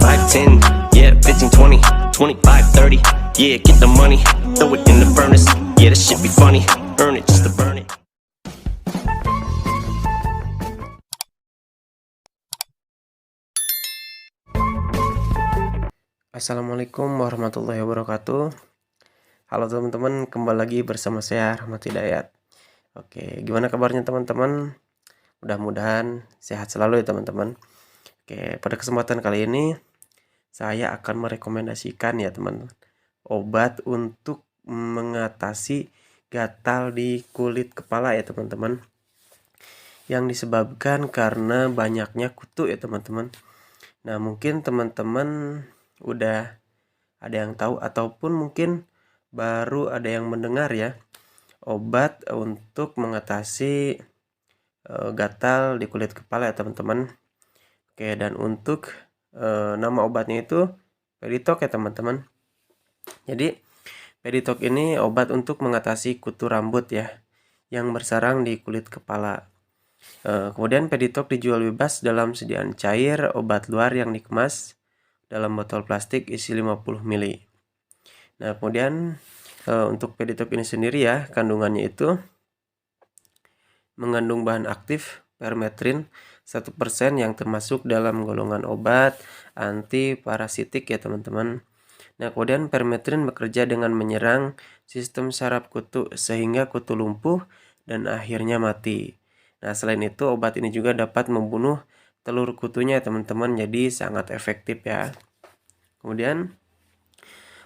5, 10, yeah, 15, 20, 25, 30, yeah, get the money, throw it in the furnace, yeah, this shit be funny, earn it just to burn it. Assalamualaikum warahmatullahi wabarakatuh. Halo teman-teman, kembali lagi bersama saya Rahmat Hidayat. Oke, gimana kabarnya teman-teman? Mudah-mudahan sehat selalu ya teman-teman. Oke, pada kesempatan kali ini saya akan merekomendasikan ya teman-teman, obat untuk mengatasi gatal di kulit kepala ya teman-teman, yang disebabkan karena banyaknya kutu ya teman-teman. Nah, mungkin teman-teman udah ada yang tahu ataupun mungkin baru ada yang mendengar ya, obat untuk mengatasi gatal di kulit kepala ya teman-teman. Oke, dan untuk nama obatnya itu Peditok ya teman-teman. Jadi Peditok ini obat untuk mengatasi kutu rambut ya yang bersarang di kulit kepala. Kemudian Peditok dijual bebas dalam sediaan cair obat luar yang dikemas dalam botol plastik isi 50 ml. Nah, kemudian untuk Peditok ini sendiri ya, kandungannya itu mengandung bahan aktif permetrin 1% yang termasuk dalam golongan obat antiparasitik ya teman-teman. Nah, kemudian permetrin bekerja dengan menyerang sistem saraf kutu sehingga kutu lumpuh dan akhirnya mati. Nah, selain itu obat ini juga dapat membunuh telur kutunya ya teman-teman, jadi sangat efektif ya. Kemudian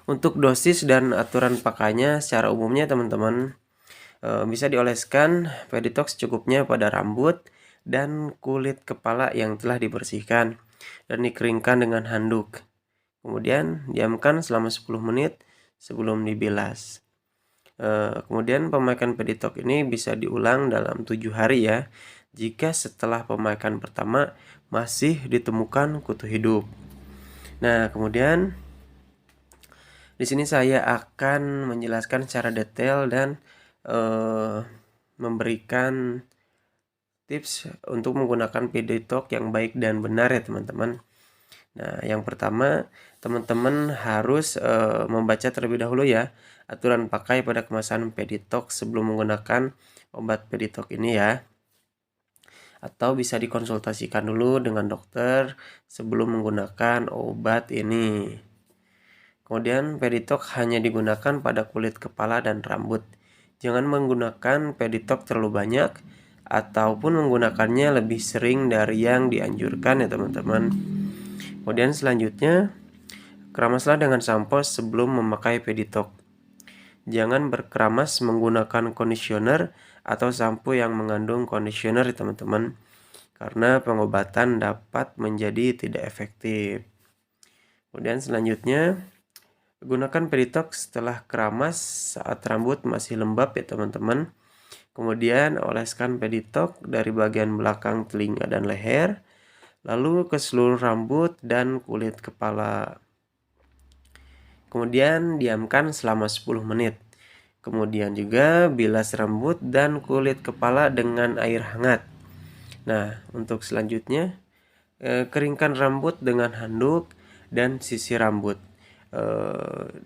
untuk dosis dan aturan pakainya secara umumnya teman-teman, bisa dioleskan Peditox cukupnya pada rambut dan kulit kepala yang telah dibersihkan dan dikeringkan dengan handuk. Kemudian diamkan selama 10 menit sebelum dibilas. Kemudian pemakaian Peditox ini bisa diulang dalam 7 hari ya, jika setelah pemakaian pertama masih ditemukan kutu hidup. Nah, kemudian di sini saya akan menjelaskan secara detail dan memberikan tips untuk menggunakan Peditok yang baik dan benar ya teman-teman. Nah, yang pertama teman-teman harus membaca terlebih dahulu ya aturan pakai pada kemasan Peditok sebelum menggunakan obat Peditok ini ya. Atau bisa dikonsultasikan dulu dengan dokter sebelum menggunakan obat ini. Kemudian Peditok hanya digunakan pada kulit kepala dan rambut. Jangan menggunakan Peditok terlalu banyak ataupun menggunakannya lebih sering dari yang dianjurkan ya teman-teman. Kemudian selanjutnya, keramaslah dengan sampo sebelum memakai Peditok. Jangan berkeramas menggunakan conditioner atau sampo yang mengandung conditioner ya teman-teman, karena pengobatan dapat menjadi tidak efektif. Kemudian selanjutnya, gunakan Peditok setelah keramas saat rambut masih lembab ya teman-teman. Kemudian oleskan Peditok dari bagian belakang telinga dan leher, lalu ke seluruh rambut dan kulit kepala. Kemudian diamkan selama 10 menit. Kemudian juga bilas rambut dan kulit kepala dengan air hangat. Nah, untuk selanjutnya, keringkan rambut dengan handuk dan sisir rambut.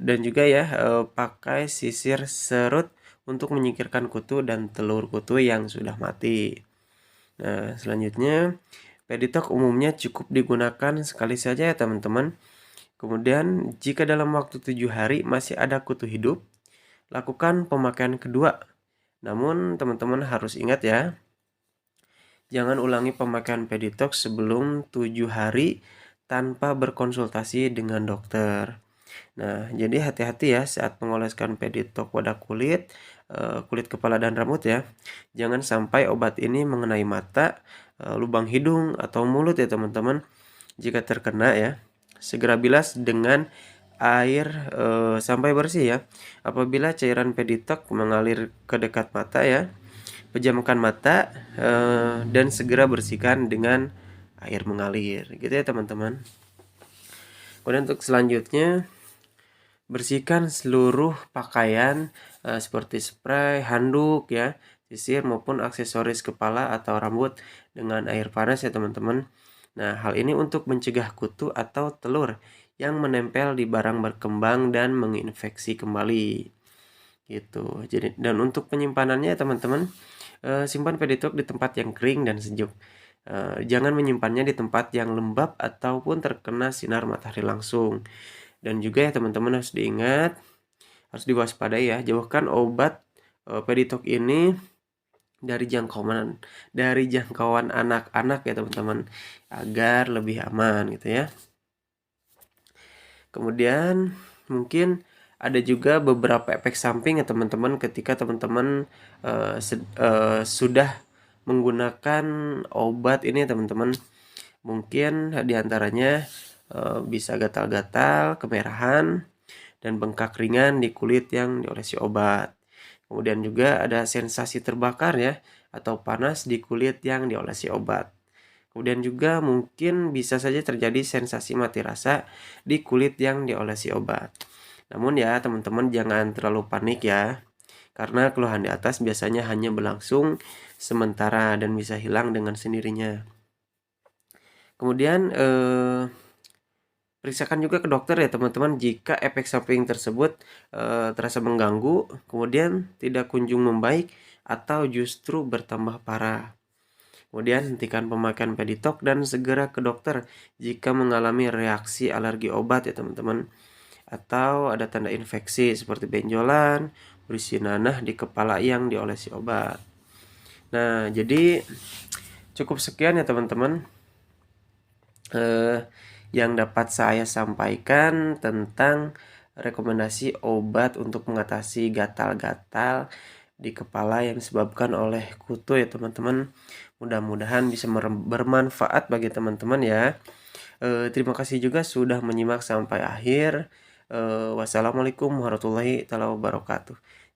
Dan juga ya pakai sisir serut untuk menyingkirkan kutu dan telur kutu yang sudah mati. Nah, selanjutnya Peditok umumnya cukup digunakan sekali saja ya teman-teman. Kemudian jika dalam waktu 7 hari masih ada kutu hidup, lakukan pemakaian kedua. Namun teman-teman harus ingat ya, jangan ulangi pemakaian Peditok sebelum 7 hari tanpa berkonsultasi dengan dokter. Nah, jadi hati-hati ya saat mengoleskan Peditok pada kulit kepala dan rambut ya. Jangan sampai obat ini mengenai mata, lubang hidung atau mulut ya teman-teman. Jika terkena ya, segera bilas dengan air sampai bersih ya. Apabila cairan Peditok mengalir ke dekat mata ya, pejamkan mata dan segera bersihkan dengan air mengalir gitu ya teman-teman. Kemudian untuk selanjutnya, bersihkan seluruh pakaian seperti spray, handuk ya, sisir maupun aksesoris kepala atau rambut dengan air panas ya teman-teman. Nah, hal ini untuk mencegah kutu atau telur yang menempel di barang berkembang dan menginfeksi kembali. Gitu. Jadi dan untuk penyimpanannya teman-teman, simpan Peditok di tempat yang kering dan sejuk. Jangan menyimpannya di tempat yang lembab ataupun terkena sinar matahari langsung. Dan juga ya teman-teman harus diingat, harus diwaspadai ya, jauhkan obat Peditok ini dari jangkauan anak-anak ya teman-teman, agar lebih aman gitu ya. Kemudian mungkin ada juga beberapa efek samping ya teman-teman ketika teman-teman sudah menggunakan obat ini ya teman-teman. Mungkin diantaranya bisa gatal-gatal, kemerahan, dan bengkak ringan di kulit yang diolesi obat. Kemudian juga ada sensasi terbakar ya, atau panas di kulit yang diolesi obat. Kemudian juga mungkin bisa saja terjadi sensasi mati rasa di kulit yang diolesi obat. Namun ya teman-teman jangan terlalu panik ya, karena keluhan di atas biasanya hanya berlangsung sementara dan bisa hilang dengan sendirinya. Kemudian periksakan juga ke dokter ya teman-teman jika efek samping tersebut terasa mengganggu, kemudian tidak kunjung membaik atau justru bertambah parah. Kemudian hentikan pemakaian Peditok dan segera ke dokter jika mengalami reaksi alergi obat ya teman-teman. Atau ada tanda infeksi seperti benjolan, berisi nanah di kepala yang diolesi obat. Nah, jadi cukup sekian ya teman-teman yang dapat saya sampaikan tentang rekomendasi obat untuk mengatasi gatal-gatal di kepala yang disebabkan oleh kutu ya teman-teman. Mudah-mudahan bisa bermanfaat bagi teman-teman ya. Terima kasih juga sudah menyimak sampai akhir. Wassalamualaikum warahmatullahi wabarakatuh.